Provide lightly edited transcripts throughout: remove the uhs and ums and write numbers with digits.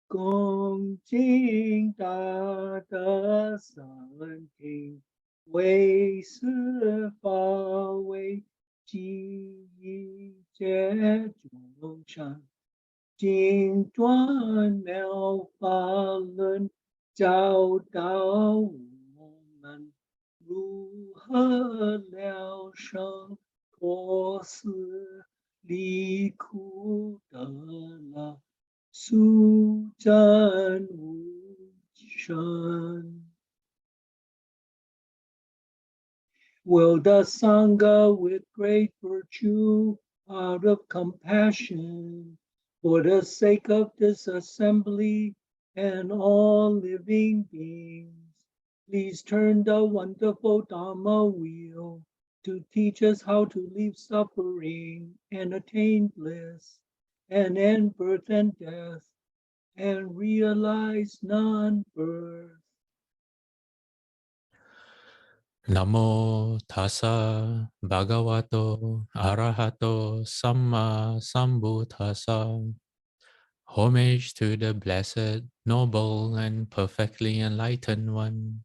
恭敬大德三听，为四法为记一切众生，尽断了法轮，教导我们如何了生脱死，离苦得乐。速证无生。Will the Sangha with great virtue, out of compassion, for the sake of this assembly and all living beings, please turn the wonderful Dharma wheel to teach us how to leave suffering and attain bliss, and end birth and death, and realize non-birth. Namo tassa bhagavato arahato samma sambuddhassa. Homage to the blessed, noble, and perfectly enlightened one.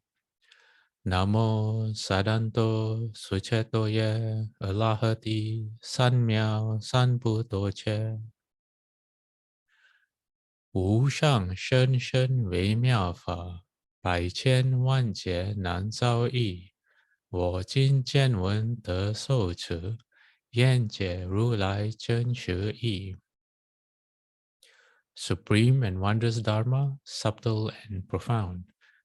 Namo sadanto suchetoye alahati sanmyao sanbuddhoche. 无上甚深微妙法，百千万劫难遭遇。我今见闻得受持，愿解如来真实义。Supreme and wondrous Dharma, subtle and profound,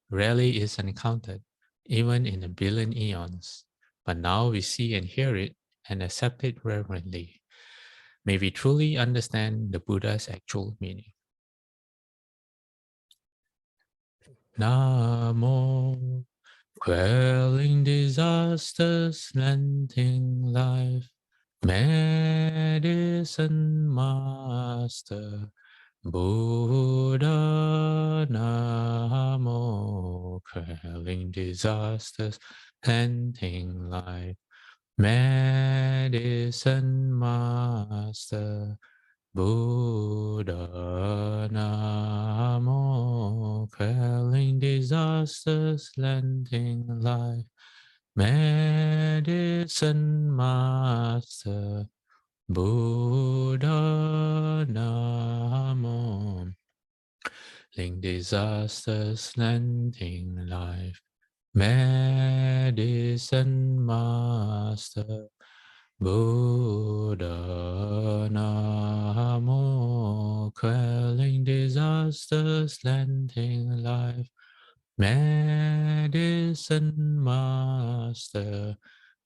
rarely is encountered, even in a billion eons. But now we see and hear it and accept it reverently. May we truly understand the Buddha's actual meaning. Namo, quelling disasters, lending life, medicine master, Buddha. Namo, quelling disasters, lending life, medicine master, Buddha. Namo, quelling disasters, lending life, medicine master, Buddha. Namo, quelling disasters, lending life, medicine master, Buddha. Namo, quelling disasters, lending life, medicine master,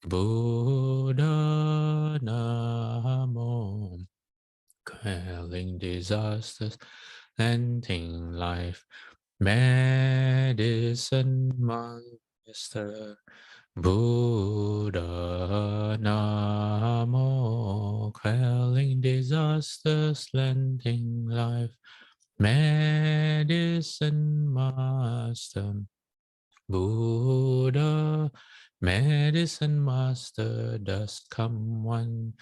Buddha. Namo, quelling disasters, lending life, medicine master, Buddha. Namo, quelling disasters, lending life, medicine master, Buddha. Medicine master does come one,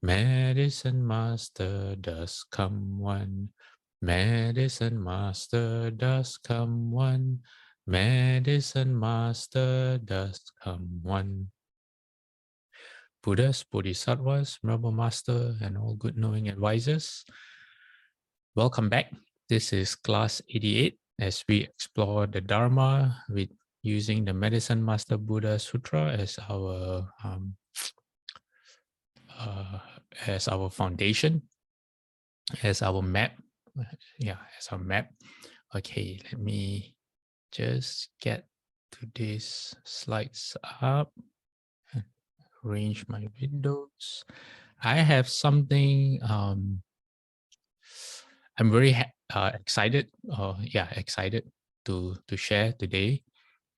medicine master does come one, medicine master does come one, medicine master does come one. Buddhas, Bodhisattvas, Noble Master, and all good knowing advisors, welcome back. This is class 88 as we explore the Dharma with using the Medicine Master Buddha Sutra as our foundation, as our map. Yeah, as our map. Okay, let me just get to these slides up and arrange my windows. I have something I'm very excited. Excited to share today,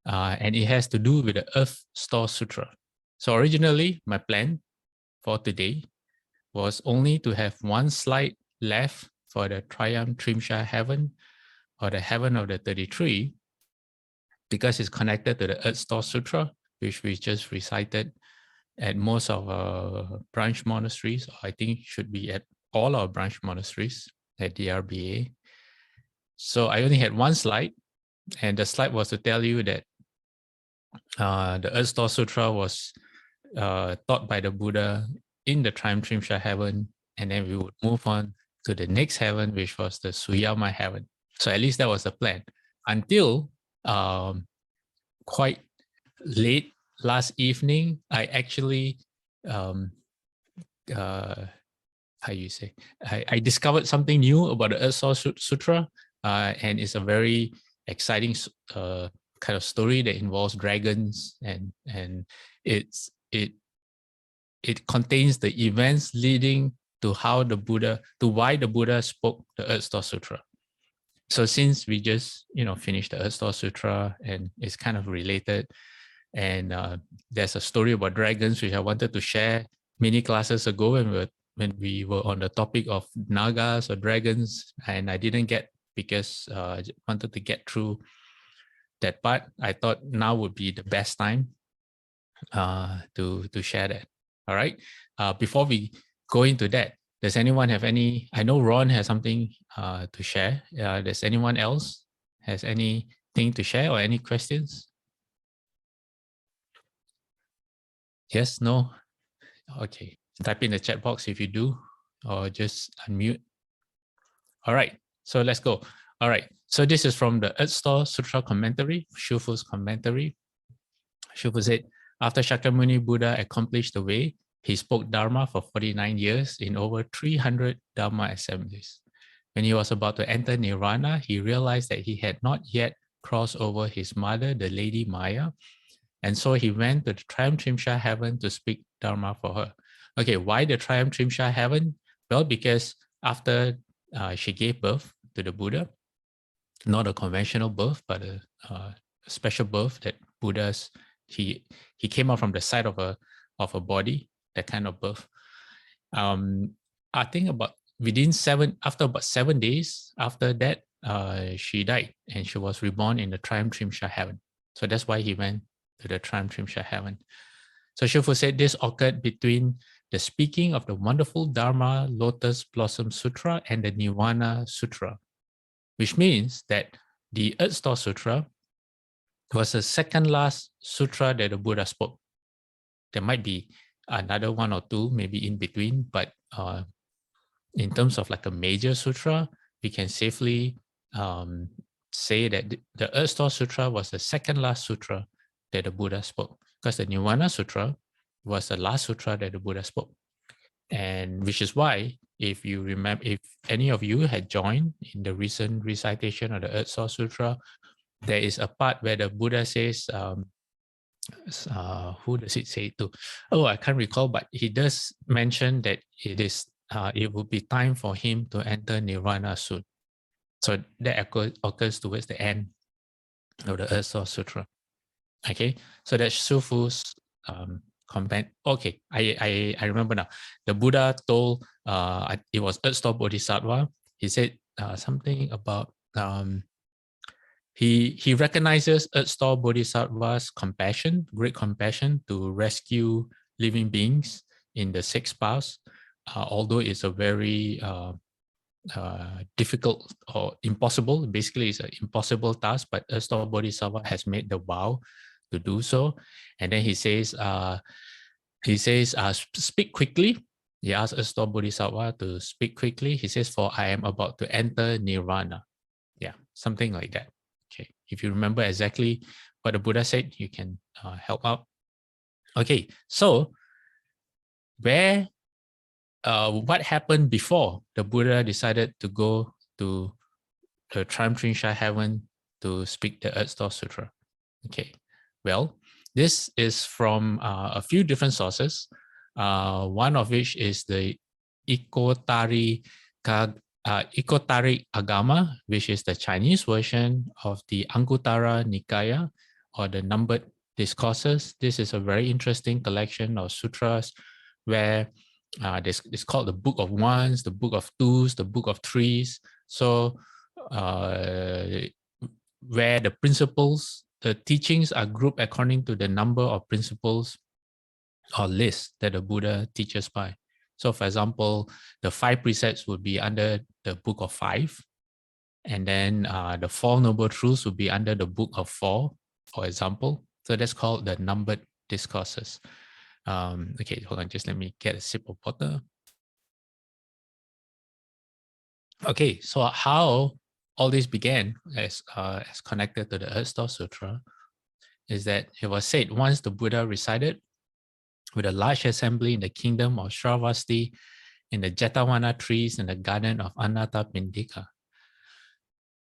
and it has to do with the Earth Store Sutra. So originally, my plan for today was only to have one slide left for the Triumph Trimsha Heaven, or the Heaven of the 33, because it's connected to the Earth Store Sutra, which we just recited at most of our branch monasteries. I think should be at all our branch monasteries at DRBA. So I only had one slide, and the slide was to tell you that the Earth Store Sutra was taught by the Buddha in the Triumphrimsha heaven, and then we would move on to the next heaven, which was the Suyama heaven. So at least that was the plan until quite late last evening. I actually how you say, I discovered something new about the Earth Source Sutra, and it's a very exciting kind of story that involves dragons, and it contains the events leading to how the Buddha, to why the Buddha spoke the Earth Source Sutra. So since we just finished the Earth Source Sutra and it's kind of related, and there's a story about dragons which I wanted to share many classes ago when we were on the topic of nagas or dragons, and I didn't get, because I wanted to get through that part. I thought now would be the best time to share that. All right. Before we go into that, does anyone have any? I know Ron has something to share. Does anyone else has anything to share or any questions? Yes, no? Okay. Type in the chat box if you do, or just unmute. All right. So let's go. All right. So this is from the Earth Store Sutra commentary, Shufu's commentary. Shufu said, after Shakyamuni Buddha accomplished the way, he spoke Dharma for 49 years in over 300 Dharma assemblies. When he was about to enter Nirvana, he realized that he had not yet crossed over his mother, the Lady Maya, and so he went to the Triumphrimsha heaven to speak Dharma for her. Okay, why the Triumphrimsha heaven? Well, because after she gave birth to the Buddha, not a conventional birth, but a special birth that Buddha's, he came out from the side of a body, that kind of birth. I think after about 7 days after that, she died and she was reborn in the Triumphrimsha heaven. So that's why he went to the Triumphrimsha heaven. So Shufu said this occurred between the speaking of the wonderful Dharma Lotus Blossom Sutra and the Nirvana Sutra, which means that the Earth Store Sutra was the second last sutra that the Buddha spoke. There might be another one or two, maybe in between, but in terms of like a major sutra, we can safely say that the Earth Store Sutra was the second last sutra that the Buddha spoke, because the Nirvana Sutra was the last sutra that the Buddha spoke. And which is why, if you remember, if any of you had joined in the recent recitation of the Earth Store Sutra, there is a part where the Buddha says, who does it say to? Oh, I can't recall, but he does mention that it will be time for him to enter Nirvana soon. So that occurs towards the end of the Earth Store Sutra. Okay, so that's Shufu's comment. Okay, I remember now. The Buddha told, it was Earth Store Bodhisattva. He said something about he recognizes Earth Store Bodhisattva's compassion, great compassion to rescue living beings in the 6 paths, although it's a very difficult or impossible. Basically, it's an impossible task, but Earth Store Bodhisattva has made the vow to do so. And then he says, speak quickly. He asks Earth Store Bodhisattva to speak quickly. He says, for I am about to enter Nirvana. Yeah, something like that. Okay, if you remember exactly what the Buddha said, you can help out. Okay, so what happened before the Buddha decided to go to the Triumphrimsha heaven to speak the Earth Store Sutra? Okay, well, this is from a few different sources. One of which is the Ikotari Agama, which is the Chinese version of the Anguttara Nikaya, or the Numbered Discourses. This is a very interesting collection of sutras where it's called the Book of Ones, the Book of Twos, the Book of Threes. So where the principles, the teachings are grouped according to the number of principles or lists that the Buddha teaches by. So for example, the 5 precepts would be under the Book of 5. And then the 4 Noble Truths would be under the Book of 4, for example. So that's called the numbered discourses. Okay, hold on, just let me get a sip of water. Okay, so how all this began as connected to the Earth Star Sutra is that it was said once the Buddha resided with a large assembly in the kingdom of Shravasti, in the Jetavana trees in the garden of Anathapindika.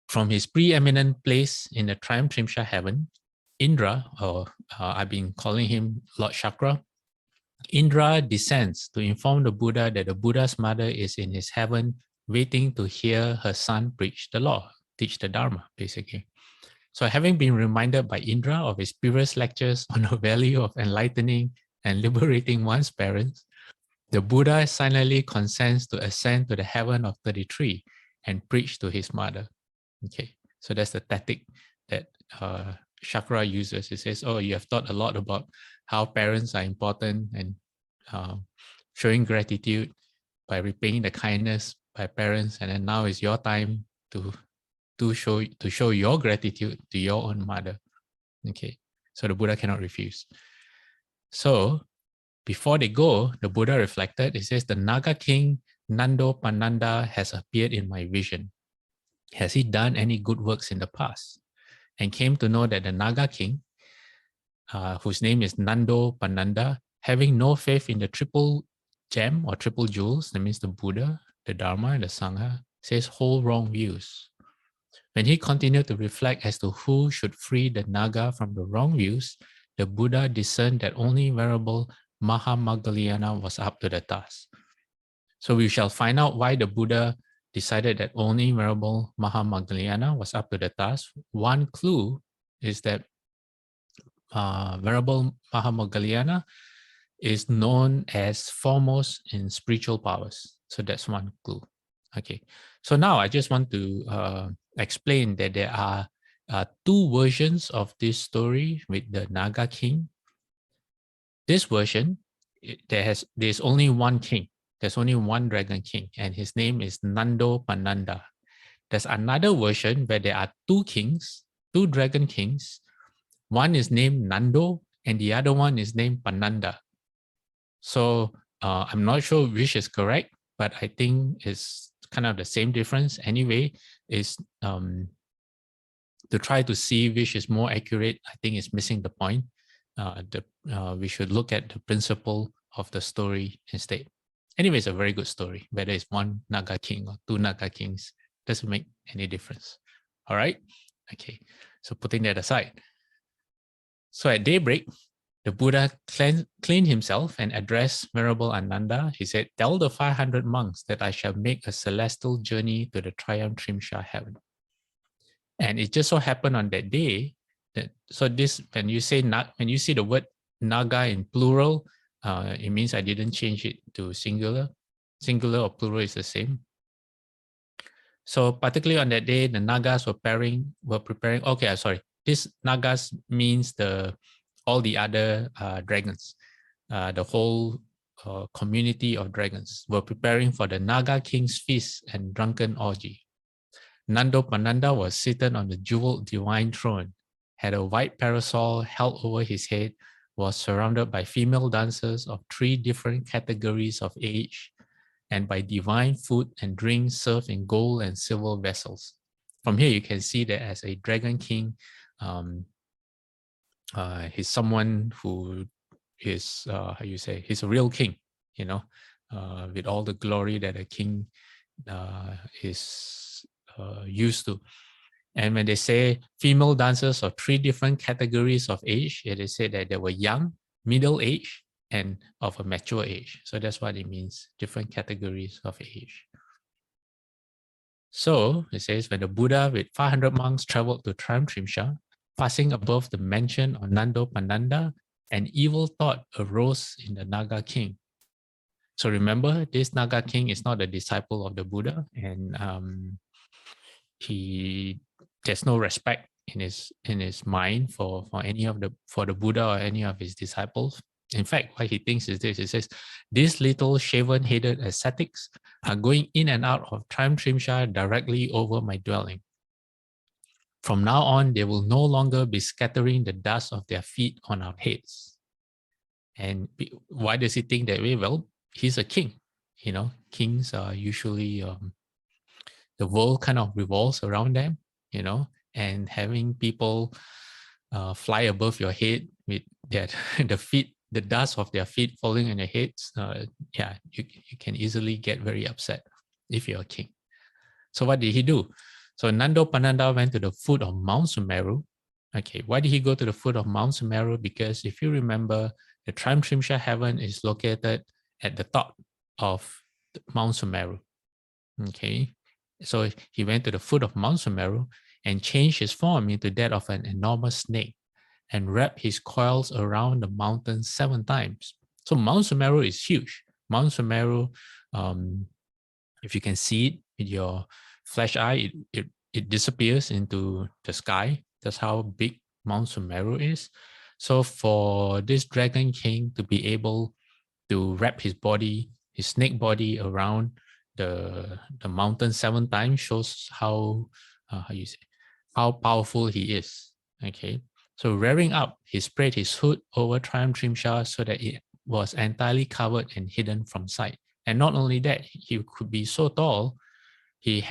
From his preeminent place in the Triumphrimsha heaven, Indra, or I've been calling him Lord Chakra, Indra descends to inform the Buddha that the Buddha's mother is in his heaven waiting to hear her son preach the law, teach the Dharma, basically. So having been reminded by Indra of his previous lectures on the value of enlightening and liberating one's parents, the Buddha silently consents to ascend to the heaven of 33 and preach to his mother. Okay, so that's the tactic that Chakra uses. It says, oh, you have thought a lot about how parents are important and showing gratitude by repaying the kindness by parents, and then now is your time to show your gratitude to your own mother. Okay, so the Buddha cannot refuse. So before they go, the Buddha reflected. It says, the Naga king Nando Pananda has appeared in my vision. Has he done any good works in the past? And came to know that the Naga king, whose name is Nando Pananda, having no faith in the triple gem or triple jewels, that means the Buddha, the Dharma, and the Sangha, says whole wrong views. When he continued to reflect as to who should free the Naga from the wrong views, the Buddha discerned that only Venerable Mahamoggaliyana was up to the task. So we shall find out why the Buddha decided that only Venerable Mahamoggaliyana was up to the task. One clue is that Venerable Mahamoggaliyana is known as foremost in spiritual powers. So that's one clue. Okay, so now I just want to explain that there are 2 versions of this story with the Naga king. This version, there's only one king. There's only one dragon king, and his name is Nando Pananda. There's another version where there are 2 kings, 2 dragon kings. One is named Nando, and the other one is named Pananda. So I'm not sure which is correct, but I think it's kind of the same difference. Anyway, is to try to see which is more accurate, I think it's missing the point. We should look at the principle of the story instead. Anyway, it's a very good story. Whether it's one Naga king or 2 Naga kings, doesn't make any difference. All right? Okay, so putting that aside. So at daybreak, the Buddha cleaned himself and addressed Venerable Ananda. He said, tell the 500 monks that I shall make a celestial journey to the Triumphrimsha heaven. And it just so happened on that day that, so this, when you see the word Naga in plural, it means I didn't change it to singular. Singular or plural is the same. So particularly on that day, the Nagas were preparing. Okay, sorry. This Nagas means all the other dragons. The whole community of dragons were preparing for the Naga King's feast and drunken orgy. Nando Pananda was seated on the jeweled divine throne, had a white parasol held over his head, was surrounded by female dancers of 3 different categories of age, and by divine food and drink served in gold and silver vessels. From here, you can see that as a dragon king, he's someone who is, he's a real king, with all the glory that a king is used to. And when they say female dancers of 3 different categories of age, it is said that they were young, middle age, and of a mature age. So that's what it means, different categories of age. So it says, when the Buddha with 500 monks traveled to Triumphrimsha, passing above the mansion of Nando Pananda, an evil thought arose in the Naga king. So remember, this Naga king is not a disciple of the Buddha, and there's no respect in his mind for the Buddha or any of his disciples. In fact, what he thinks is this: he says, these little shaven-headed ascetics are going in and out of Trimtrimsha directly over my dwelling. From now on, they will no longer be scattering the dust of their feet on our heads. And why does he think that way? Well, he's a king. You know, kings are usually, the world kind of revolves around them, you know, and having people fly above your head with their, the feet, the dust of their feet falling on your heads, yeah, you can easily get very upset if you're a king. So what did he do? So Nando Pananda went to the foot of Mount Sumeru. Okay, why did he go to the foot of Mount Sumeru? Because if you remember, the Trimtrimsha heaven is located at the top of Mount Sumeru. Okay, so he went to the foot of Mount Sumeru and changed his form into that of an enormous snake and wrapped his coils around the mountain 7 times. So Mount Sumeru is huge. Mount Sumeru, if you can see it with your flesh eye, it disappears into the sky. That's how big Mount Sumeru is. So for this dragon king to be able to wrap his body, his snake body around the mountain 7 times shows how how powerful he is. Okay, so rearing up, he spread his hood over Trimtrimsha so that it was entirely covered and hidden from sight. And not only that, he could be so tall, he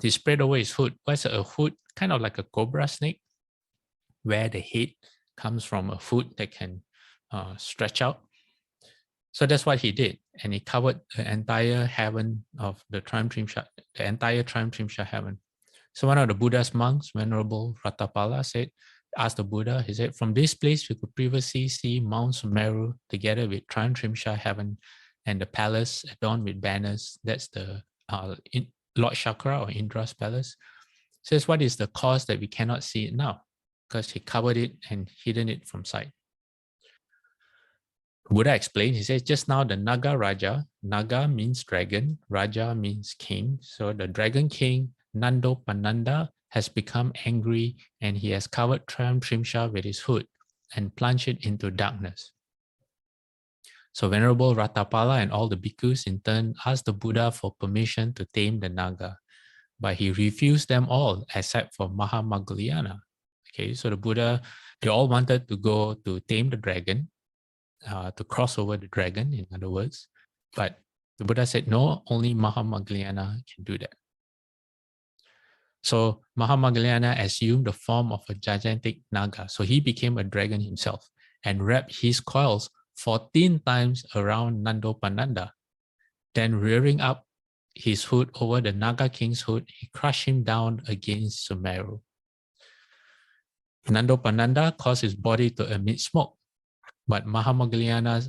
spread over his hood. What's a hood? Kind of like a cobra snake, where the head comes from a foot that can stretch out. So that's what he did, and he covered the entire heaven of the Trimtrimsha, the entire Trimtrimsha heaven. So one of the Buddha's monks, Venerable Ratapala, asked the Buddha, he said, from this place we could previously see Mount Sumeru together with Trimtrimsha heaven and the palace adorned with banners. That's the Lord Chakra or Indra's palace. Says, what is the cause that we cannot see it now? Because he covered it and hidden it from sight. Buddha explained, he says, just now the Naga Raja, Naga means dragon, Raja means king. So the dragon king, Nando Pananda, has become angry and he has covered Trimtrimsha with his hood and plunged it into darkness. So Venerable Ratapala and all the bhikkhus in turn asked the Buddha for permission to tame the Naga, but he refused them all except for Mahamoggallana. Okay, so the Buddha, they all wanted to go to tame the dragon, to cross over the dragon, in other words. But the Buddha said, no, only Mahamoggallana can do that. So Mahamoggallana assumed the form of a gigantic naga. So he became a dragon himself and wrapped his coils 14 times around Nando Pananda. Then rearing up his hood over the Naga king's hood, he crushed him down against Sumeru. Nando Pananda caused his body to emit smoke. But Mahamoggallana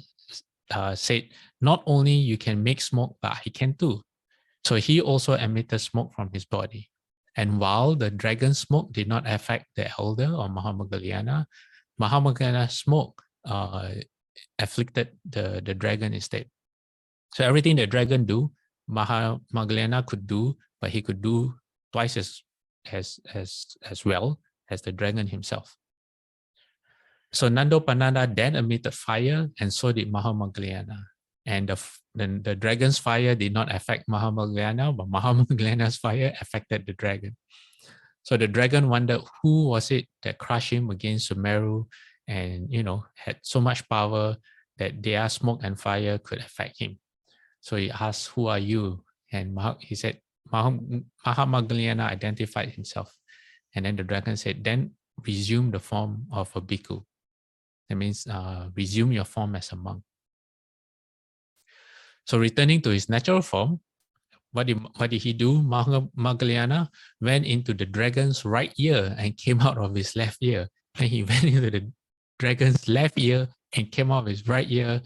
said, not only you can make smoke, but he can too. So he also emitted smoke from his body. And while the dragon smoke did not affect the elder or Mahamoggallana, Mahamoggallana's smoke afflicted the dragon instead. So everything the dragon do, Mahamoggallana could do, but he could do twice as well as the dragon himself. So Nando Pananda then emitted fire, and so did Mahamoggallana. And the dragon's fire did not affect Mahamoggallana, but Mahamoggallana's fire affected the dragon. So the dragon wondered who was it that crushed him against Sumeru, and had so much power that their smoke and fire could affect him. So he asked, "Who are you?" And he said, Mahamoggallana identified himself, and then the dragon said, "Then resume the form of a bhikkhu." That means resume your form as a monk. So returning to his natural form, what did he do? Mahamoggallana went into the dragon's right ear and came out of his left ear. And he went into the dragon's left ear and came out of his right ear.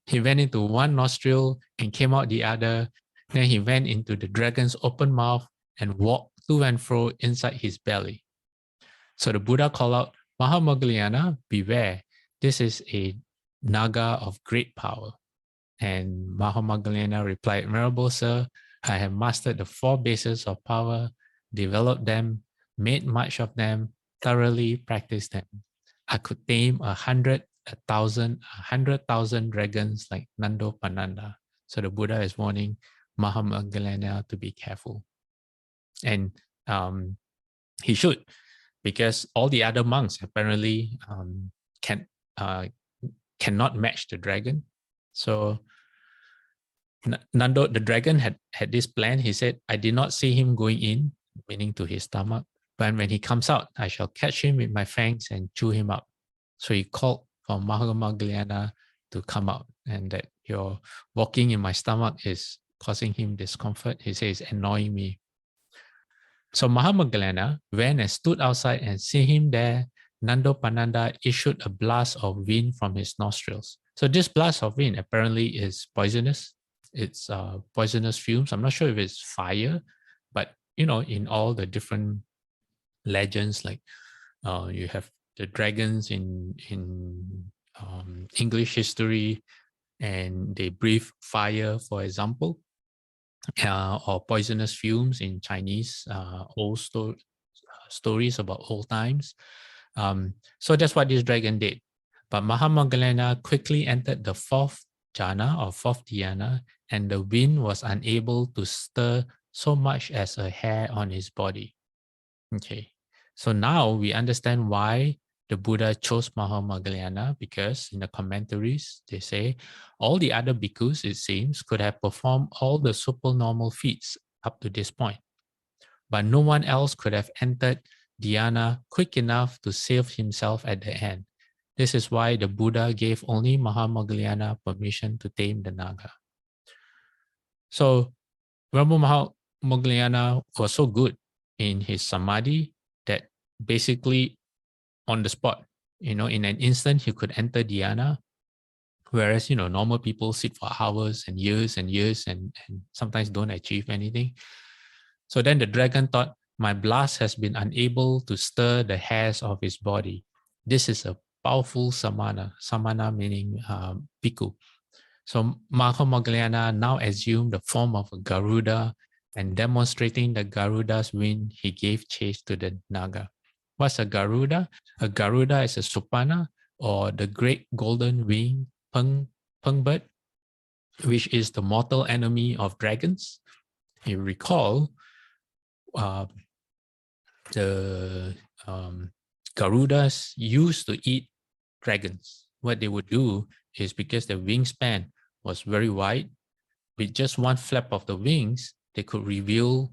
He went into one nostril and came out the other. Then he went into the dragon's open mouth and walked to and fro inside his belly. So the Buddha called out, Mahamoggallana, beware. This is a naga of great power. And Mahamoggallana replied, Venerable Sir, I have mastered the 4 bases of power, developed them, made much of them, thoroughly practiced them. I could tame 100,000 dragons like Nando Pananda. So the Buddha is warning Mahamoggallana to be careful. And he should, because all the other monks apparently cannot match the dragon. So Nando, the dragon, had this plan. He said, I did not see him going in, meaning to his stomach, but when he comes out, I shall catch him with my fangs and chew him up. So he called for Mahamoggallana to come out, and that you're walking in my stomach is causing him discomfort. He says, annoying me. So Mahamoggallana went and stood outside, and seeing him there, Nando Pananda issued a blast of wind from his nostrils. So this blast of wind apparently is poisonous. It's poisonous fumes. I'm not sure if it's fire, but in all the different legends, like you have the dragons in English history, and they breathe fire, for example, or poisonous fumes in Chinese old stories about old times. So that's what this dragon did. But Mahamoggallana quickly entered the fourth jhana or fourth dhyana, and the wind was unable to stir so much as a hair on his body. Okay, so now we understand why the Buddha chose Mahamoggallana, because in the commentaries, they say all the other bhikkhus, it seems, could have performed all the supernormal feats up to this point, but no one else could have entered dhyana quick enough to save himself at the end. This is why the Buddha gave only Mahamoggallana permission to tame the naga. So Mahamoggallana was so good in his samadhi that basically on the spot, in an instant, he could enter dhyana, whereas, normal people sit for hours and years and sometimes don't achieve anything. So then the dragon thought, my blast has been unable to stir the hairs of his body. This is a powerful samana meaning bhikkhu. So Mahamoggallana now assumed the form of a Garuda, and demonstrating the Garuda's wing, he gave chase to the naga. What's a Garuda? A Garuda is a supana, or the great golden wing peng bird, which is the mortal enemy of dragons. You recall, the Garudas used to eat dragons. What they would do is, because the wingspan was very wide, with just one flap of the wings, they could reveal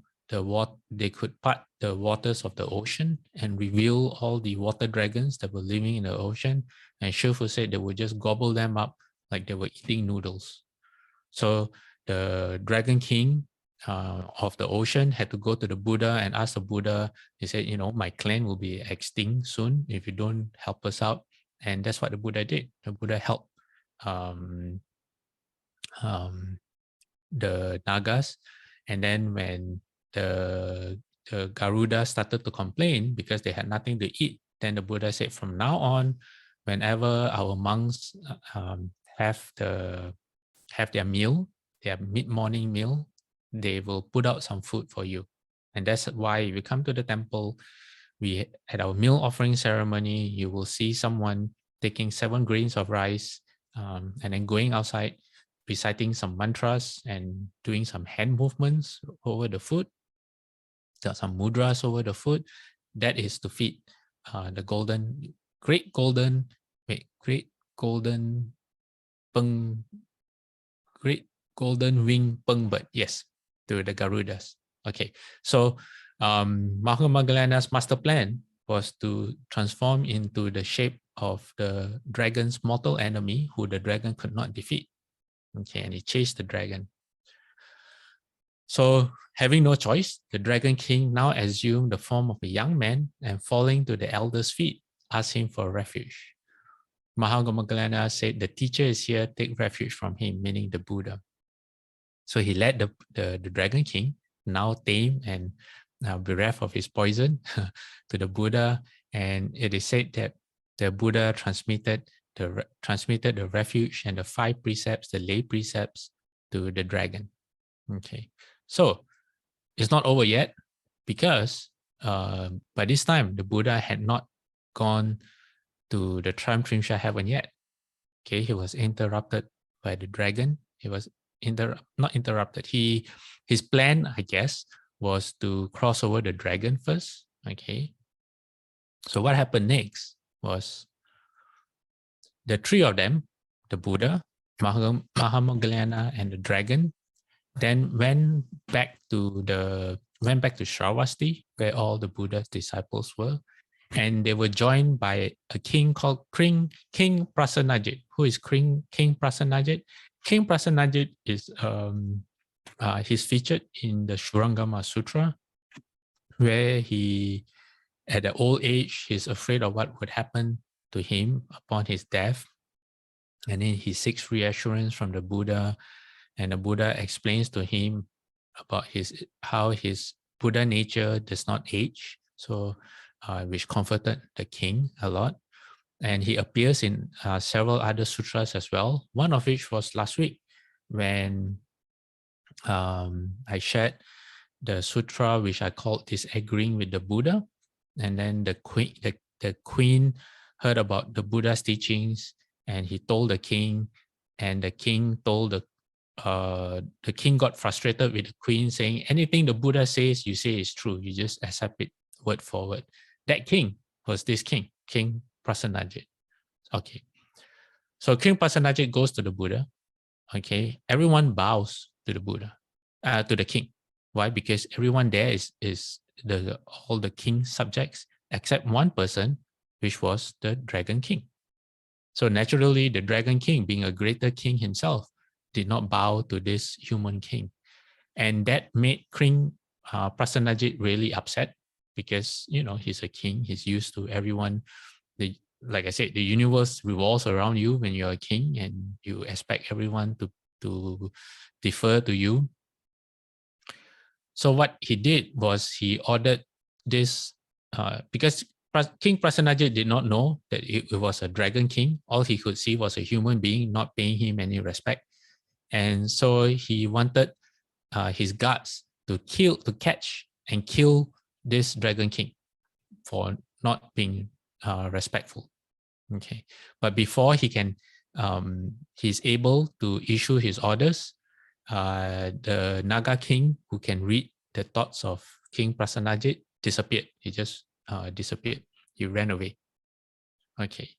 they could part the waters of the ocean and reveal all the water dragons that were living in the ocean. And Shifu said they would just gobble them up like they were eating noodles. So the Dragon King of the ocean had to go to the Buddha and ask the Buddha. He said, my clan will be extinct soon if you don't help us out. And that's what the Buddha did. The Buddha helped the nagas. And then when the Garuda started to complain because they had nothing to eat, then the Buddha said, from now on, whenever our monks have their meal, their mid-morning meal, they will put out some food for you. And that's why if you come to the temple, at our meal offering ceremony, you will see someone taking 7 grains of rice and then going outside, reciting some mantras and doing some hand movements over the food, some mudras over the food. That is to feed the great golden wing peng bird. Yes, to the Garudas. Okay, so Mahamoggallana's master plan was to transform into the shape of the dragon's mortal enemy, who the dragon could not defeat. Okay, and he chased the dragon. So, having no choice, the Dragon King now assumed the form of a young man and, falling to the elder's feet, asked him for refuge. Mahamoggallana said, the teacher is here, take refuge from him, meaning the Buddha. So he led the Dragon King, now tame and bereft of his poison, to the Buddha, and it is said that the Buddha transmitted the refuge and the 5 precepts, the lay precepts, to the dragon. Okay, so it's not over yet, because by this time the Buddha had not gone to the Trimtrimsha heaven yet. Okay, he was interrupted by the dragon. He was not interrupted. His plan, I guess, was to cross over the dragon first. Okay. So what happened next was the three of them, the Buddha, Mahamoggallana, and the dragon, then went back to Shravasti, where all the Buddha's disciples were, and they were joined by a king called King Prasanajit. Who is King Prasanajit? King Prasanajit is he's featured in the Shurangama Sutra, where he, at the old age, he's afraid of what would happen to him upon his death, and then he seeks reassurance from the Buddha, and the Buddha explains to him about how his Buddha nature does not age, so which comforted the king a lot. And he appears in several other sutras as well, one of which was last week when I shared the sutra which I called Disagreeing with the Buddha. And then the queen heard about the Buddha's teachings, and he told the king, and the king told the king got frustrated with the queen, saying, anything the Buddha says, you say is true. You just accept it word for word. That king was this king, King Prasanajit. Okay. So King Prasanajit goes to the Buddha. Okay. Everyone bows to the Buddha, to the king. Why? Because everyone there is all the king's subjects except one person, which was the Dragon King. So naturally, the Dragon King, being a greater king himself, did not bow to this human king. And that made King Prasanajit really upset because, he's a king. He's used to everyone. Like I said, the universe revolves around you when you're a king, and you expect everyone to defer to you. So what he did was he ordered this, because King Prasanajit did not know that it was a dragon king. All he could see was a human being not paying him any respect. And so he wanted his guards to catch and kill this dragon king for not being respectful. Okay, but before he can, he's able to issue his orders. The Naga king, who can read the thoughts of King Prasanajit, disappeared. He just disappeared. He ran away. Okay,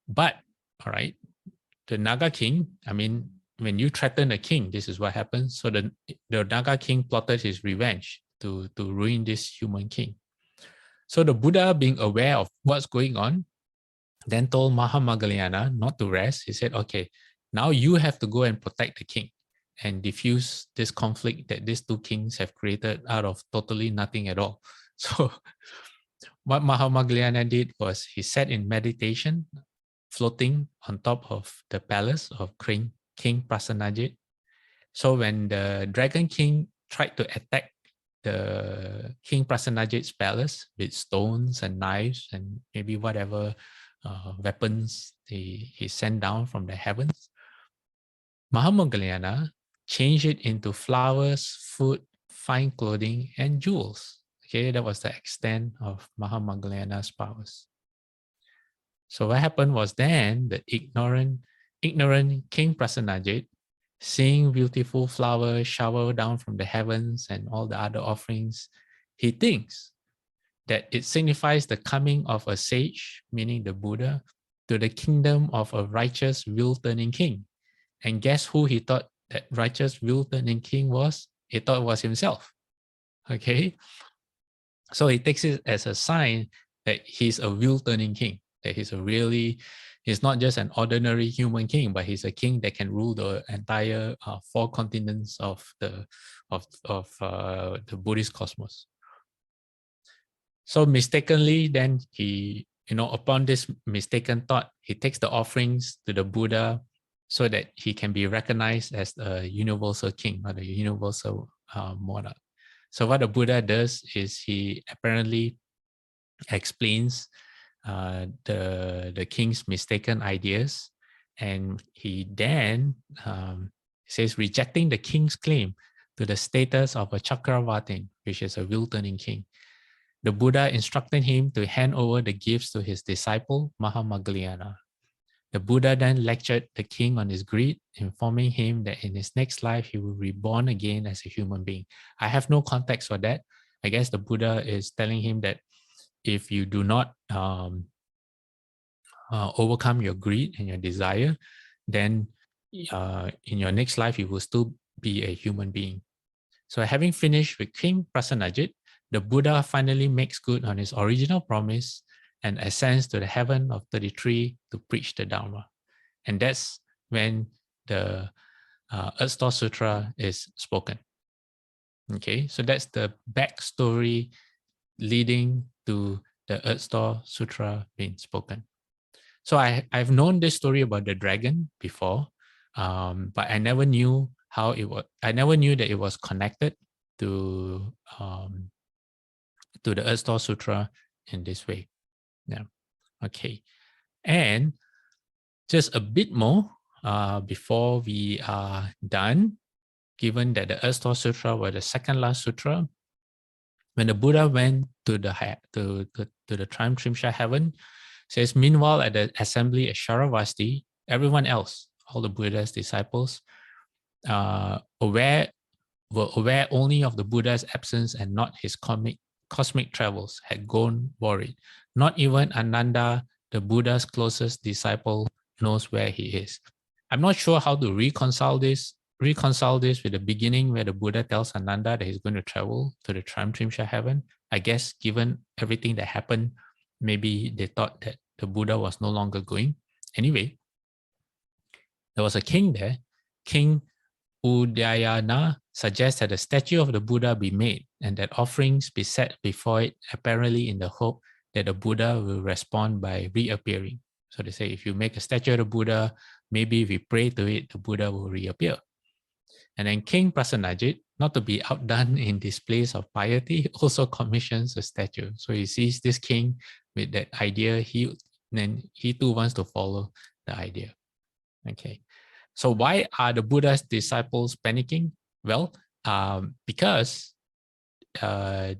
but all right, the Naga king, when you threaten a king, this is what happens. So the Naga king plotted his revenge to ruin this human king. So the Buddha, being aware of what's going on, then told Mahamoggallana not to rest. He said, okay, now you have to go and protect the king and diffuse this conflict that these two kings have created out of totally nothing at all. So what Mahamoggallana did was he sat in meditation, floating on top of the palace of King Prasanajit. So when the Dragon King tried to attack the King Prasanajit's palace with stones and knives and maybe whatever weapons he sent down from the heavens, Mahamoggallana changed it into flowers, food, fine clothing, and jewels. Okay, that was the extent of Mahamoggallana's powers. So what happened was then the ignorant King Prasanajit, seeing beautiful flowers shower down from the heavens and all the other offerings, he thinks that it signifies the coming of a sage, meaning the Buddha, to the kingdom of a righteous wheel-turning king. And guess who he thought that righteous wheel-turning king was? He thought it was himself. Okay? So he takes it as a sign that he's a wheel-turning king, that he's not just an ordinary human king, but he's a king that can rule the entire 4 continents of the Buddhist cosmos. So mistakenly, then he, upon this mistaken thought, he takes the offerings to the Buddha so that he can be recognized as the universal king or the universal monarch. So what the Buddha does is he apparently explains the king's mistaken ideas, and he then says, rejecting the king's claim to the status of a Chakravartin, which is a wheel-turning king, the Buddha instructed him to hand over the gifts to his disciple Mahamoggallana. The Buddha then lectured the king on his greed, informing him that in his next life he will be reborn again as a human being. I have no context for that. I guess the Buddha is telling him that if you do not overcome your greed and your desire, then in your next life you will still be a human being. So having finished with King Prasenajit, the Buddha finally makes good on his original promise and ascends to the heaven of 33 to preach the Dharma. And that's when the Earth Store Sutra is spoken. Okay, so that's the backstory leading to the Earth Store Sutra being spoken. So I've known this story about the dragon before, but I never knew how it was. I never knew that it was connected to the Earth Store Sutra in this way. Yeah. Okay. And just a bit more before we are done, given that the Earth Store Sutra was the second last sutra, when the Buddha went to the Trimsha heaven, says, meanwhile, at the assembly at Sharavasti, everyone else, all the Buddha's disciples, were aware only of the Buddha's absence and not his cosmic travels, had gone worried. Not even Ananda, the Buddha's closest disciple, knows where he is. I'm not sure how to reconcile this with the beginning where the Buddha tells Ananda that he's going to travel to the Trimsha heaven. I guess given everything that happened, maybe they thought that the Buddha was no longer going. Anyway, there was a king there. King Udayana suggests that a statue of the Buddha be made and that offerings be set before it, apparently in the hope that the Buddha will respond by reappearing. So they say, if you make a statue of the Buddha, maybe if we pray to it, the Buddha will reappear. And then King Prasenajit, not to be outdone in displays of piety, also commissions a statue. So he sees this king with that idea, then he too wants to follow the idea. Okay. So why are the Buddha's disciples panicking? Well, because they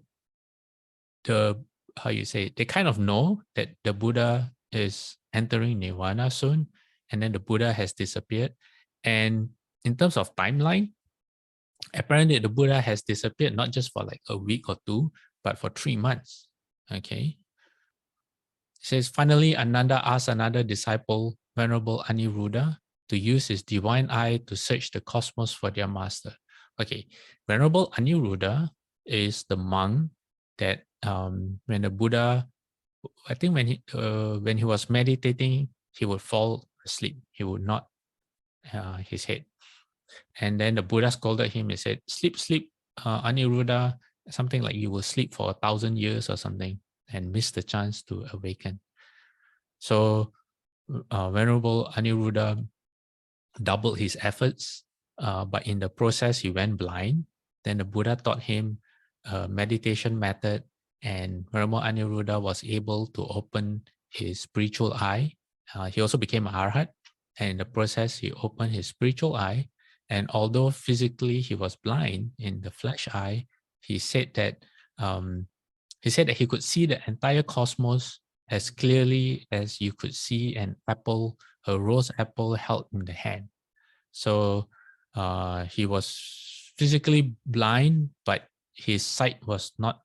kind of know that the Buddha is entering Nirvana soon, and then the Buddha has disappeared. And in terms of timeline, apparently the Buddha has disappeared not just for like a week or two, but for 3 months. Okay. It says, finally, Ananda asked another disciple, Venerable Aniruddha, to use his divine eye to search the cosmos for their master. Okay, Venerable Aniruddha is the monk that when the Buddha, I think when he was meditating, he would fall asleep. He would nod his head. And then the Buddha scolded him and said, sleep, Aniruddha, something like you will sleep for 1,000 years or something and miss the chance to awaken. So Venerable Aniruddha doubled his efforts, but in the process he went blind. Then the Buddha taught him a meditation method, and Venerable Aniruddha was able to open his spiritual eye. He also became an arhat, and in the process he opened his spiritual eye. And although physically he was blind in the flesh eye, he said that he could see the entire cosmos as clearly as you could see an apple, a rose apple held in the hand. So he was physically blind, but his sight was not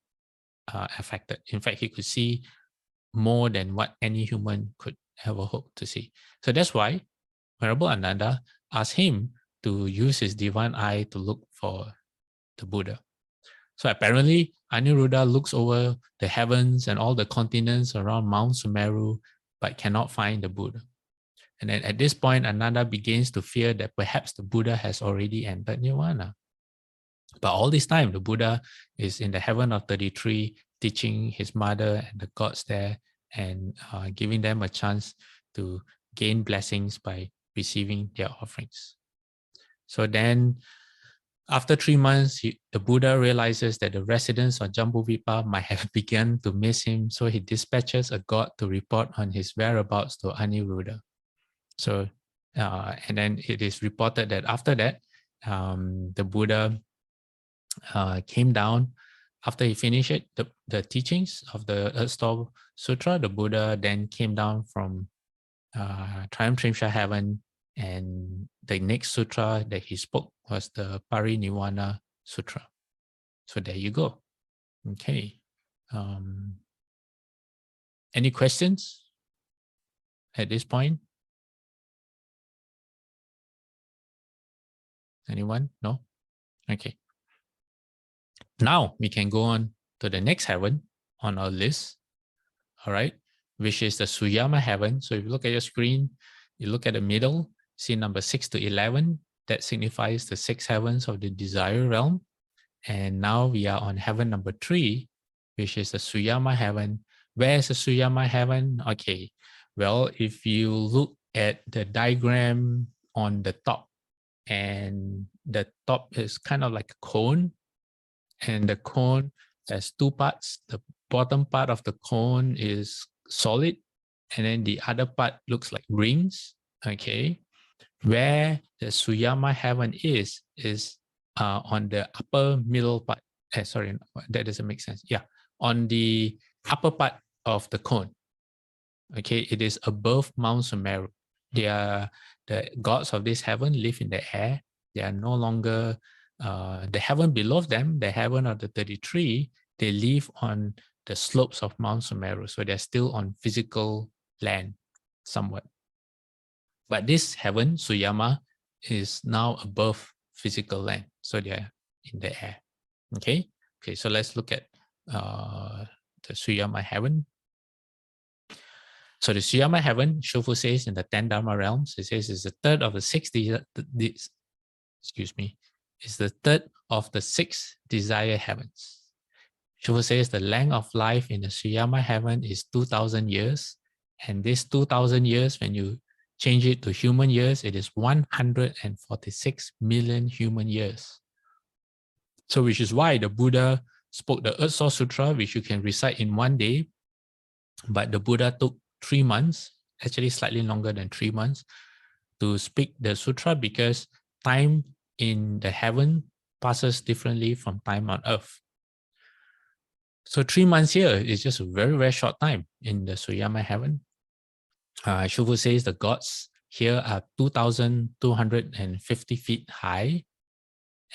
affected. In fact, he could see more than what any human could ever hope to see. So that's why Venerable Ananda asked him to use his divine eye to look for the Buddha. So apparently, Aniruddha looks over the heavens and all the continents around Mount Sumeru, but cannot find the Buddha. And then at this point, Ananda begins to fear that perhaps the Buddha has already entered Nirvana. But all this time, the Buddha is in the heaven of 33, teaching his mother and the gods there and giving them a chance to gain blessings by receiving their offerings. So then, after 3 months, the Buddha realizes that the residents of Jambudvipa might have begun to miss him, so he dispatches a god to report on his whereabouts to Aniruddha. So, and then it is reported that after that, the Buddha came down. After he finished it, the teachings of the Earth Store Sutra, the Buddha then came down from Triumph heaven, and the next sutra that he spoke was the Parinibbana Sutra. So there you go. Okay. Any questions at this point? Anyone? No? Okay. Now we can go on to the next heaven on our list. All right. Which is the Suyama heaven. So if you look at your screen, you look at the middle, see number 6 to 11. That signifies the 6 heavens of the desire realm. And now we are on heaven number 3, which is the Suyama heaven. Where is the Suyama heaven? Okay. Well, if you look at the diagram on the top, and the top is kind of like a cone, and the cone has 2 parts. The bottom part of the cone is solid, and then the other part looks like rings. Okay. Where the Suyama heaven is on the upper middle part. Sorry, that doesn't make sense. Yeah, on the upper part of the cone. Okay, it is above Mount Sumeru. They are the gods of this heaven live in the air. They are no longer the heaven below them, the heaven of the 33. They live on the slopes of Mount Sumeru, so they're still on physical land, somewhat. But this heaven, Suyama, is now above physical land, so they're in the air. Okay. Okay. So let's look at the Suyama heaven. So the Suyama heaven, Shofu says in the 10 Dharma realms, it says it's the third of the 6 is the third of the 6 desire heavens. Shofu says the length of life in the Suyama heaven is 2,000 years. And this 2,000 years, when you change it to human years, it is 146 million human years. So which is why the Buddha spoke the Earth Source Sutra, which you can recite in 1 day. But the Buddha took 3 months, actually slightly longer than 3 months, to speak the sutra, because time in the heaven passes differently from time on earth. So 3 months here is just a very, very short time in the Suyama heaven. Shufu says the gods here are 2,250 feet high.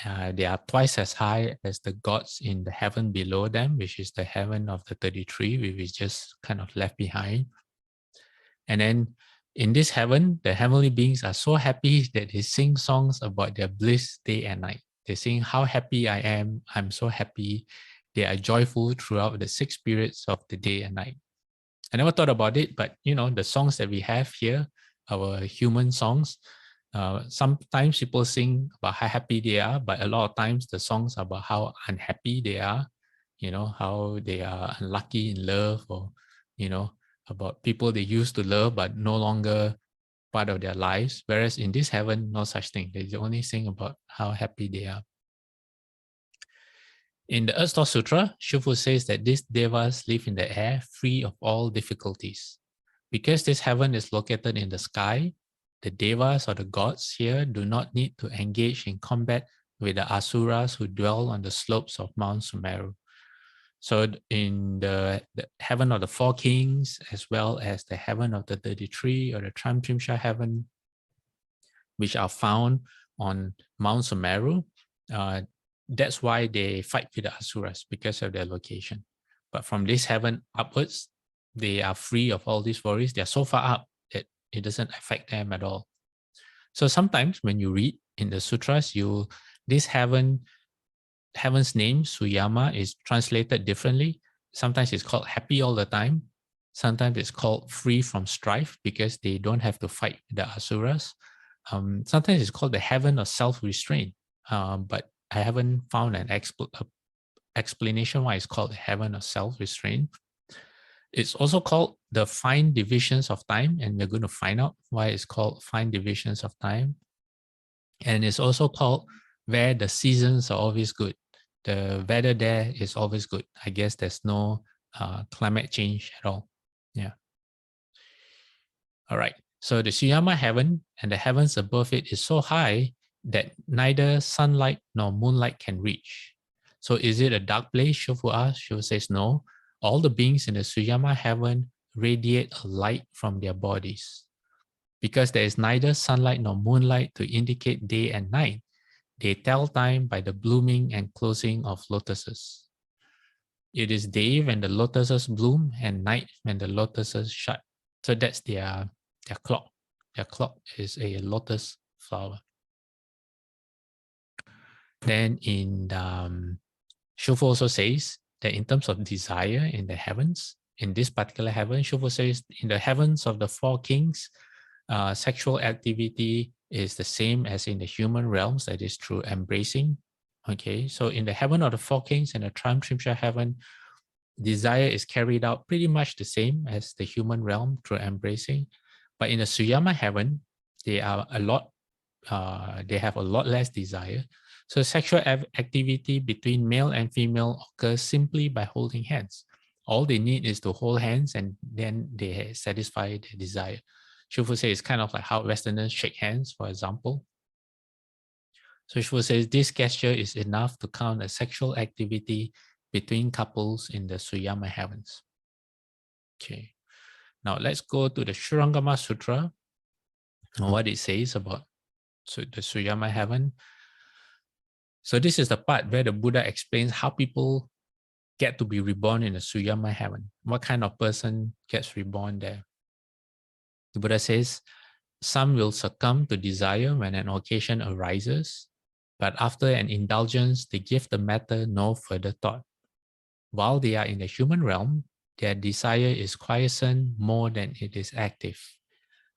They are twice as high as the gods in the heaven below them, which is the heaven of the 33, which is just kind of left behind. And then in this heaven, the heavenly beings are so happy that they sing songs about their bliss day and night. They sing, how happy I am, I'm so happy. They are joyful throughout the 6 periods of the day and night. I never thought about it, but the songs that we have here, our human songs, sometimes people sing about how happy they are, but a lot of times the songs are about how unhappy they are, how they are unlucky in love, or, about people they used to love but no longer part of their lives. Whereas in this heaven, no such thing. They only sing about how happy they are. In the Earth Source Sutra, Shufu says that these devas live in the air free of all difficulties. Because this heaven is located in the sky, the devas or the gods here do not need to engage in combat with the asuras who dwell on the slopes of Mount Sumeru. So in the heaven of the 4 kings, as well as the heaven of the 33 or the Tramtrimsha heaven, which are found on Mount Sumeru, that's why they fight with the asuras, because of their location. But from this heaven upwards, they are free of all these worries. They are so far up that it doesn't affect them at all. So sometimes when you read in the sutras, this heaven's name, Suyama, is translated differently. Sometimes it's called happy all the time. Sometimes it's called free from strife, because they don't have to fight the asuras. Sometimes it's called the heaven of self-restraint. But I haven't found an explanation why it's called the heaven of self-restraint. It's also called the fine divisions of time, and we're going to find out why it's called fine divisions of time. And it's also called where the seasons are always good. The weather there is always good. I guess there's no climate change at all. Yeah. All right. So the Suyama heaven and the heavens above it is so high that neither sunlight nor moonlight can reach. So is it a dark place? Shofu asks. Shofu says no. All the beings in the Suyama heaven radiate a light from their bodies. Because there is neither sunlight nor moonlight to indicate day and night, they tell time by the blooming and closing of lotuses. It is day when the lotuses bloom and night when the lotuses shut. So that's their clock. Their clock is a lotus flower. Then in Shufu also says that in terms of desire in the heavens, in this particular heaven, Shufu says in the heavens of the four kings, sexual activity is the same as in the human realms, that is through embracing. Okay, so in the heaven of the four kings and the Trimtrimsha heaven, desire is carried out pretty much the same as the human realm through embracing. But in the Suyama heaven, they have a lot less desire. So sexual activity between male and female occurs simply by holding hands. All they need is to hold hands and then they satisfy their desire. Shufu says it's kind of like how Westerners shake hands, for example. So Shufu says this gesture is enough to count as sexual activity between couples in the Suyama heavens. Okay. Now let's go to the Shurangama Sutra and what it says about the Suyama heaven. So this is the part where the Buddha explains how people get to be reborn in the Suyama heaven. What kind of person gets reborn there? The Buddha says, some will succumb to desire when an occasion arises, but after an indulgence, they give the matter no further thought. While they are in the human realm, their desire is quiescent more than it is active.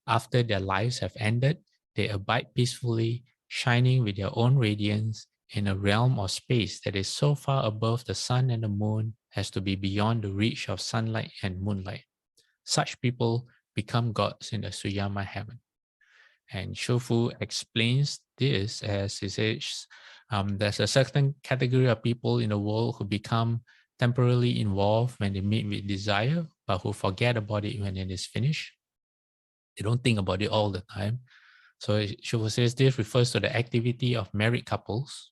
After their lives have ended, they abide peacefully, shining with their own radiance in a realm or space that is so far above the sun and the moon as to be beyond the reach of sunlight and moonlight. Such people become gods in the Suyama heaven. And Shofu explains this as he says, there's a certain category of people in the world who become temporarily involved when they meet with desire, but who forget about it when it is finished. They don't think about it all the time. So Shofu says this refers to the activity of married couples.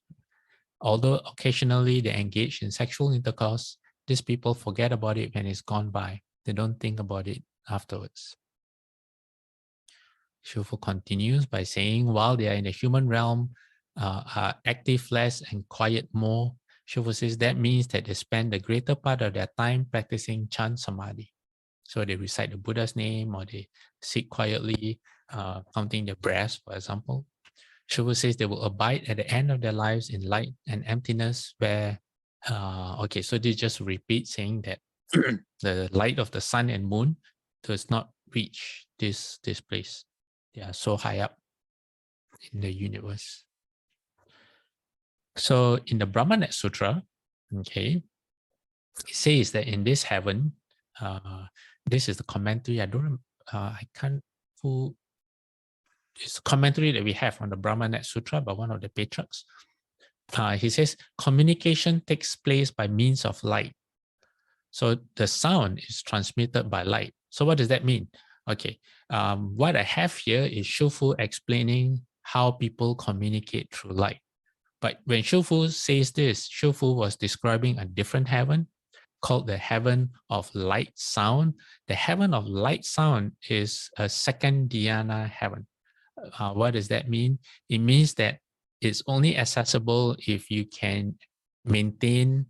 Although occasionally they engage in sexual intercourse, these people forget about it when it's gone by. They don't think about it afterwards. Shufu continues by saying, while they are in the human realm, are active less and quiet more. Shufu says that means that they spend the greater part of their time practicing Chan Samadhi. So they recite the Buddha's name or they sit quietly, counting their breaths, for example. Shufu says they will abide at the end of their lives in light and emptiness where, okay, so they just repeat saying that the light of the sun and moon does not reach this place. They are so high up in the universe. So in the Brahmanet Sutra, okay, it says that in this heaven, this is the commentary. I can't full. It's a commentary that we have on the Brahmanet Sutra by one of the patriarchs. He says communication takes place by means of light. So the sound is transmitted by light. So what does that mean? Okay, what I have here is Shufu explaining how people communicate through light. But when Shufu says this, Shufu was describing a different heaven called the heaven of light sound. The heaven of light sound is a second dhyana heaven. What does that mean? It means that it's only accessible if you can maintain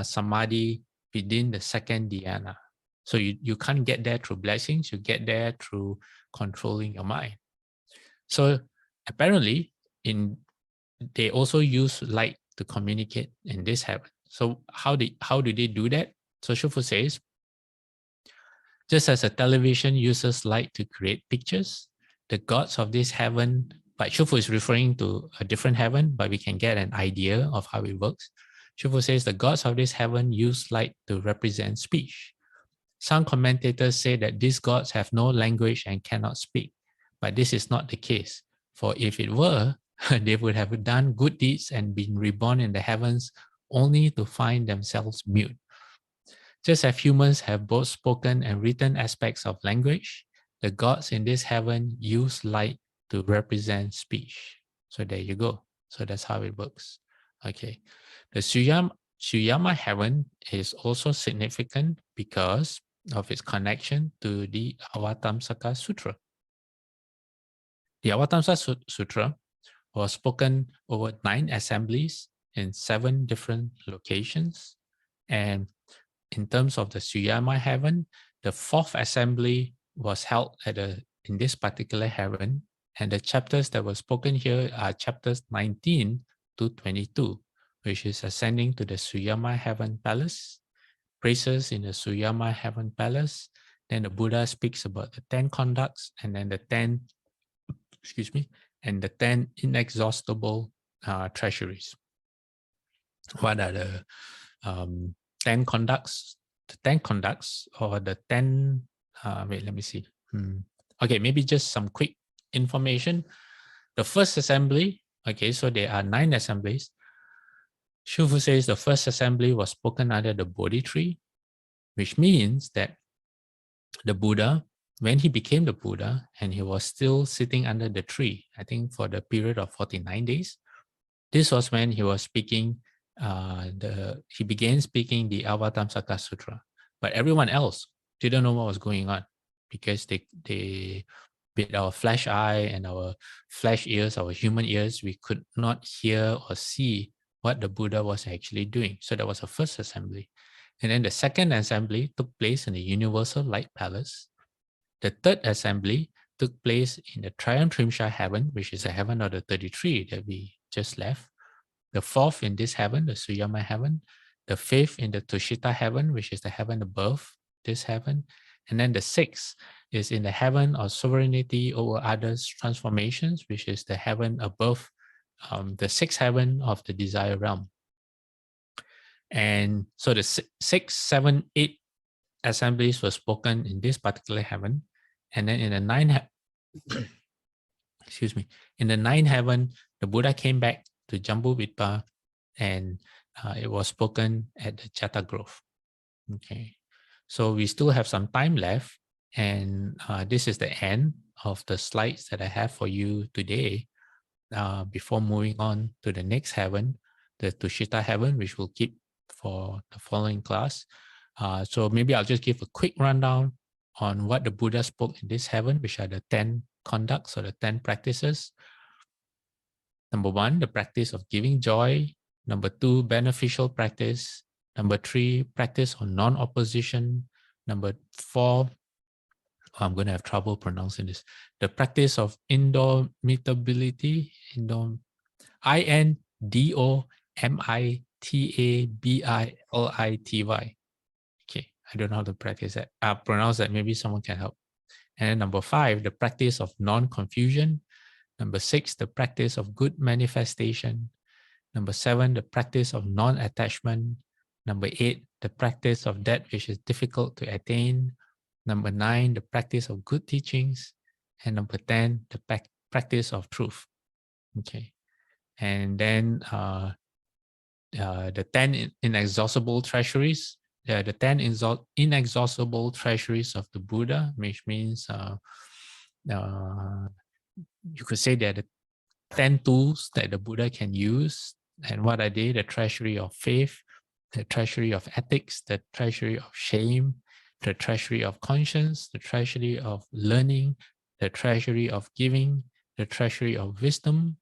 samadhi within the second dhyana. So you can't get there through blessings, you get there through controlling your mind. So apparently, they also use light to communicate in this heaven. So how do they do that? So Shufu says, just as a television uses light to create pictures, the gods of this heaven, but Shufu is referring to a different heaven, but we can get an idea of how it works. Shufu says the gods of this heaven use light to represent speech. Some commentators say that these gods have no language and cannot speak, but this is not the case. For if it were, they would have done good deeds and been reborn in the heavens only to find themselves mute. Just as humans have both spoken and written aspects of language, the gods in this heaven use light to represent speech. So there you go. So that's how it works. Okay. The Suyama heaven is also significant because of its connection to the Avatamsaka Sutra. The Avatamsa Sutra was spoken over 9 assemblies in 7 different locations. And in terms of the Suyama heaven, the 4th assembly was held in this particular heaven. And the chapters that were spoken here are chapters 19 to 22, which is ascending to the Suyama heaven palace, praises in the Suyama heaven palace. Then the Buddha speaks about the 10 conducts, and then the 10 inexhaustible treasuries. What are the 10 conducts? The 10 conducts, or the 10, wait, let me see. Okay, maybe just some quick information. The first assembly, okay, so there are 9 assemblies. Shufu says the first assembly was spoken under the Bodhi tree, which means that the Buddha, when he became the Buddha and he was still sitting under the tree, I think for the period of 49 days, this was when he was speaking, he began speaking the Avatamsaka Sutra. But everyone else didn't know what was going on because they with our flesh eye and our flesh ears, our human ears, we could not hear or see what the Buddha was actually doing. So that was the first assembly. And then the second assembly took place in the Universal Light Palace. The third assembly took place in the Triumphrimsha heaven, which is the heaven of the 33 that we just left. The fourth in this heaven, the Suyama heaven. The fifth in the Tushita heaven, which is the heaven above this heaven. And then the sixth is in the heaven of sovereignty over others' transformations, which is the heaven above the sixth heaven of the desire realm. And so the 6, 7, 8 assemblies were spoken in this particular heaven. And then in the 9, in the 9th heaven, the Buddha came back to Jambudvipa, and it was spoken at the Jata Grove. Okay, so we still have some time left, and this is the end of the slides that I have for you today. Before moving on to the next heaven, the Tushita heaven, which we'll keep for the following class. So maybe I'll just give a quick rundown on what the Buddha spoke in this heaven, which are the 10 conducts or the 10 practices. Number 1, the practice of giving joy. Number 2, beneficial practice. Number 3, practice on non-opposition. Number 4, I'm going to have trouble pronouncing this. The practice of indomitability. INDOMITABILITY. Okay, I don't know how to practice that. Pronounce that. Maybe someone can help. And number 5, the practice of non-confusion. Number 6, the practice of good manifestation. Number 7, the practice of non-attachment. Number 8, the practice of that which is difficult to attain. Number 9, the practice of good teachings. And number 10, the practice of truth. Okay. And then the 10 inexhaustible treasuries. The 10 inexhaustible treasuries of the Buddha, which means you could say they're the 10 tools that the Buddha can use. And what are they? The treasury of faith, the treasury of ethics, the treasury of shame, the treasury of conscience, the treasury of learning, the treasury of giving, the treasury of wisdom,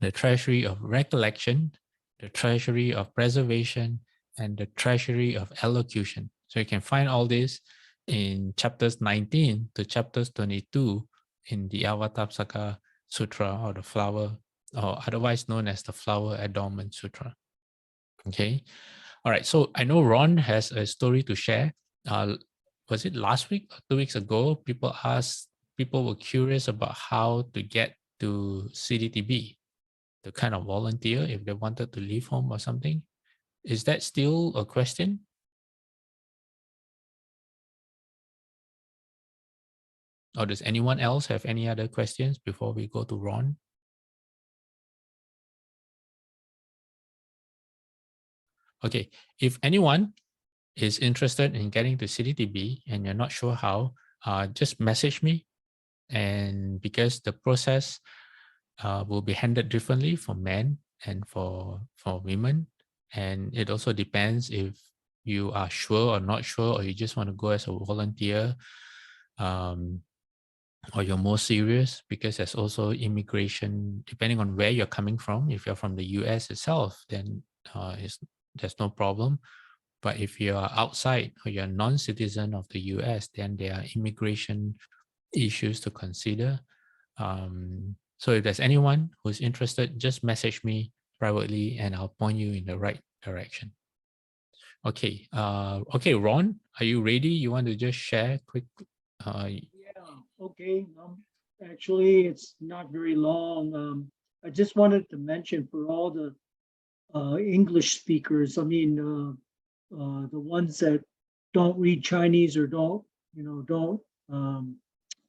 the treasury of recollection, the treasury of preservation, and the treasury of elocution. So you can find all this in chapters 19 to chapters 22 in the Avatamsaka Sutra, or the flower, or otherwise known as the Flower Adornment Sutra. Okay. All right. So I know Ron has a story to share. Was it last week or 2 weeks ago? People were curious about how to get to CDTB, to kind of volunteer if they wanted to leave home or something. Is that still a question? Or does anyone else have any other questions before we go to Ron? Okay, if anyone is interested in getting to CDTB and you're not sure how, just message me. And because the process will be handled differently for men and for women, and it also depends if you are sure or not sure, or you just want to go as a volunteer. or you're more serious, because there's also immigration depending on where you're coming from. If you're from the US itself, then there's no problem. But if you are outside or you're a non-citizen of the US, then there are immigration issues to consider. So if there's anyone who's interested, just message me privately and I'll point you in the right direction. Okay. Okay, Ron, are you ready? You want to just share quick? Yeah, okay. Actually, it's not very long. I just wanted to mention for all the English speakers, I mean, the ones that don't read Chinese or don't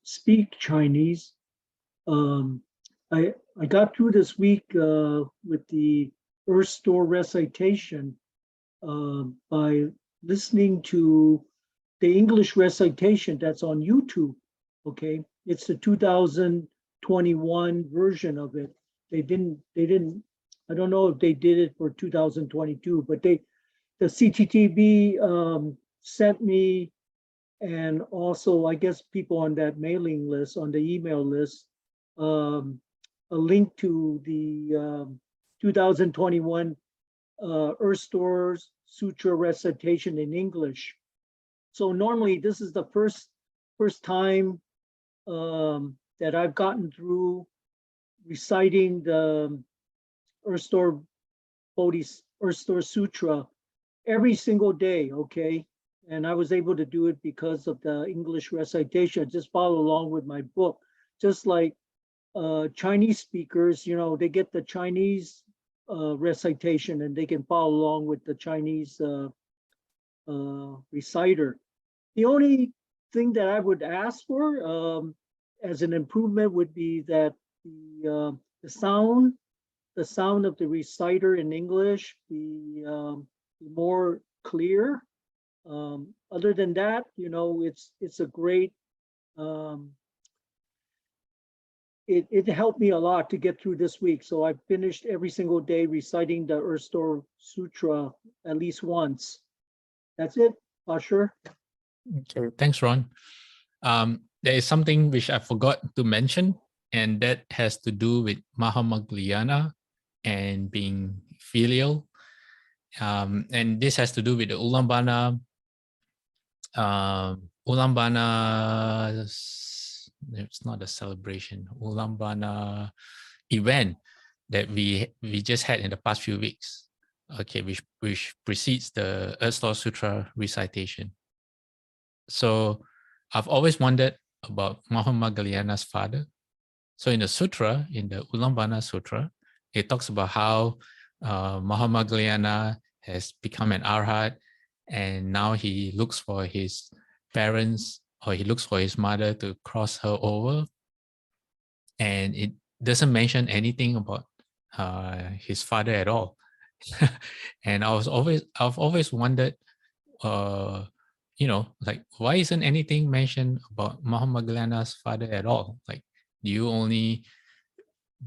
speak Chinese. Um, I got through this week with the Earth Store recitation by listening to the English recitation that's on YouTube. Okay, it's the 2021 version of it. They didn't. I don't know if they did it for 2022, but the CTTV sent me, and also I guess people on that mailing list, on the email list, a link to the 2021 Earth Store's Sutra recitation in English. So normally this is the first time that I've gotten through reciting the Earth Store Earth Store Sutra every single day, okay? And I was able to do it because of the English recitation. Just follow along with my book. Just like Chinese speakers, they get the Chinese recitation and they can follow along with the Chinese reciter. The only thing that I would ask for as an improvement would be that the sound of the reciter in English be more clear. Other than that, it's a great. It helped me a lot to get through this week. So I finished every single day reciting the Earth Store Sutra at least once. That's it, Asher. Okay, thanks, Ron. There is something which I forgot to mention, and that has to do with Mahamaglayana and being filial. And this has to do with the Ulambana. Ulambana, it's not a celebration. Ulambana event that we just had in the past few weeks. Okay, which precedes the Earth Store Sutra recitation. So I've always wondered about Mahamaggalyana's father. So in the sutra, in the Ulambana Sutra, it talks about how Mahamaggalyana has become an arhat, and now he looks for his parents, or he looks for his mother to cross her over. And it doesn't mention anything about his father at all. And I've always wondered, like, why isn't anything mentioned about Mahamaggalyana's father at all? Like, do you only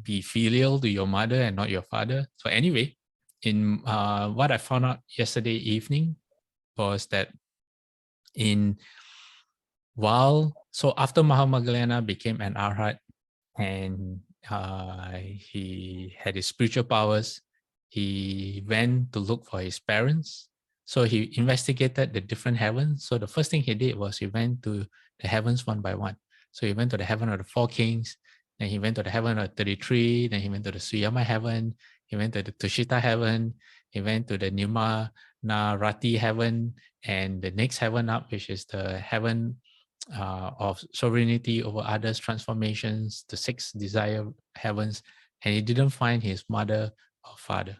be filial to your mother and not your father? So anyway, in what I found out yesterday evening was that after Mahamaggalyana became an arhat and he had his spiritual powers, he went to look for his parents. So he investigated the different heavens. So the first thing he did was he went to the heavens one by one. So he went to the heaven of the four kings, then he went to the heaven of 33, then he went to the Suyama heaven, he went to the Tushita heaven, he went to the Nimanarati heaven, and the next heaven up, which is the heaven of sovereignty over others, transformations, the 6 desire heavens, and he didn't find his mother or father.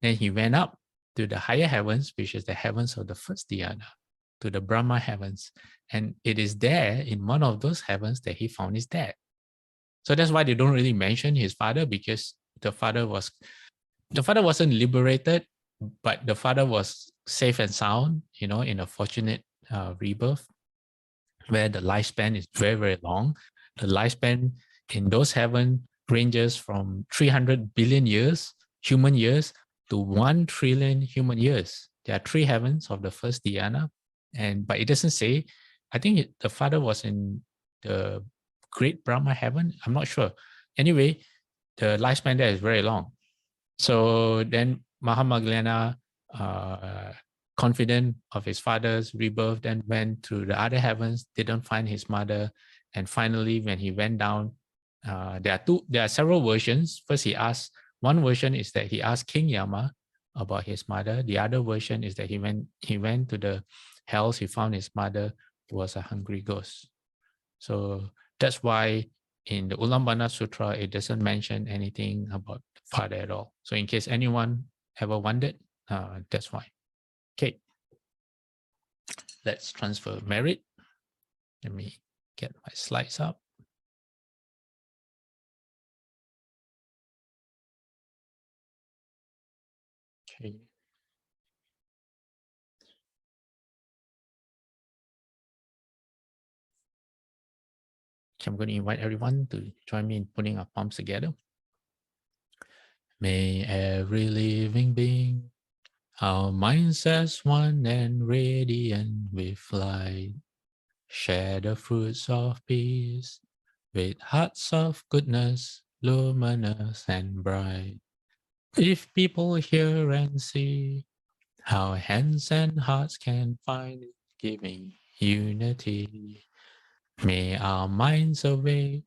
Then he went up to the higher heavens, which is the heavens of the first dhyana, to the Brahma heavens. And it is there in one of those heavens that he found his dad. So that's why they don't really mention his father, because the father wasn't liberated, but the father was safe and sound, in a fortunate rebirth, where the lifespan is very, very long. The lifespan in those heaven ranges from 300 billion years, human years, to 1 trillion human years. There are 3 heavens of the first dhyana, but it doesn't say. I think the father was in the great Brahma heaven? I'm not sure. Anyway, the lifespan there is very long. So then Mahamoggallana, confident of his father's rebirth, then went to the other heavens, didn't find his mother. And finally, when he went down, there are several versions. First, one version is that he asked King Yama about his mother. The other version is that he went to the hells, he found his mother, who was a hungry ghost. So that's why in the Ulambana Sutra, it doesn't mention anything about the father at all. So in case anyone ever wondered, that's why. Okay, let's transfer merit. Let me get my slides up. Okay. I'm going to invite everyone to join me in putting our palms together. May every living being, our minds as one and radiant with light, share the fruits of peace with hearts of goodness, luminous and bright. If people hear and see how hands and hearts can find giving unity, may our minds awake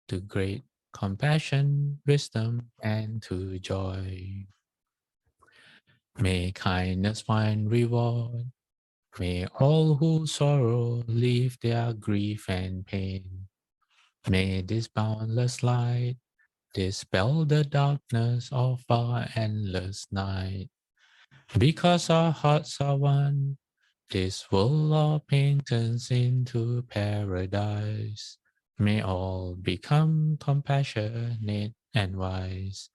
to great compassion, wisdom, and to joy. May kindness find reward. May all who sorrow leave their grief and pain. May this boundless light dispel the darkness of our endless night. Because our hearts are one, this world of pain turns into paradise. May all become compassionate and wise.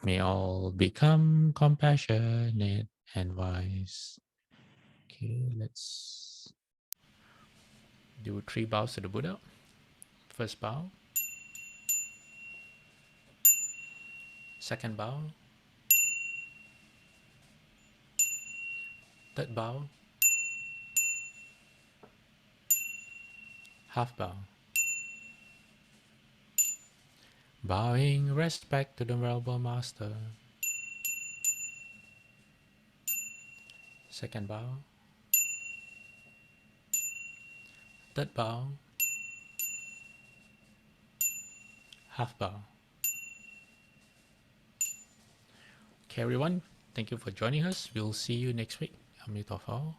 May all become compassionate and wise. Okay, let's do 3 bows to the Buddha. First bow. Second bow. Third bow. Half bow. Bowing respect to the Venerable Master. Second bow. Third bow. Half bow. Okay, everyone. Thank you for joining us. We'll see you next week. Amitabha.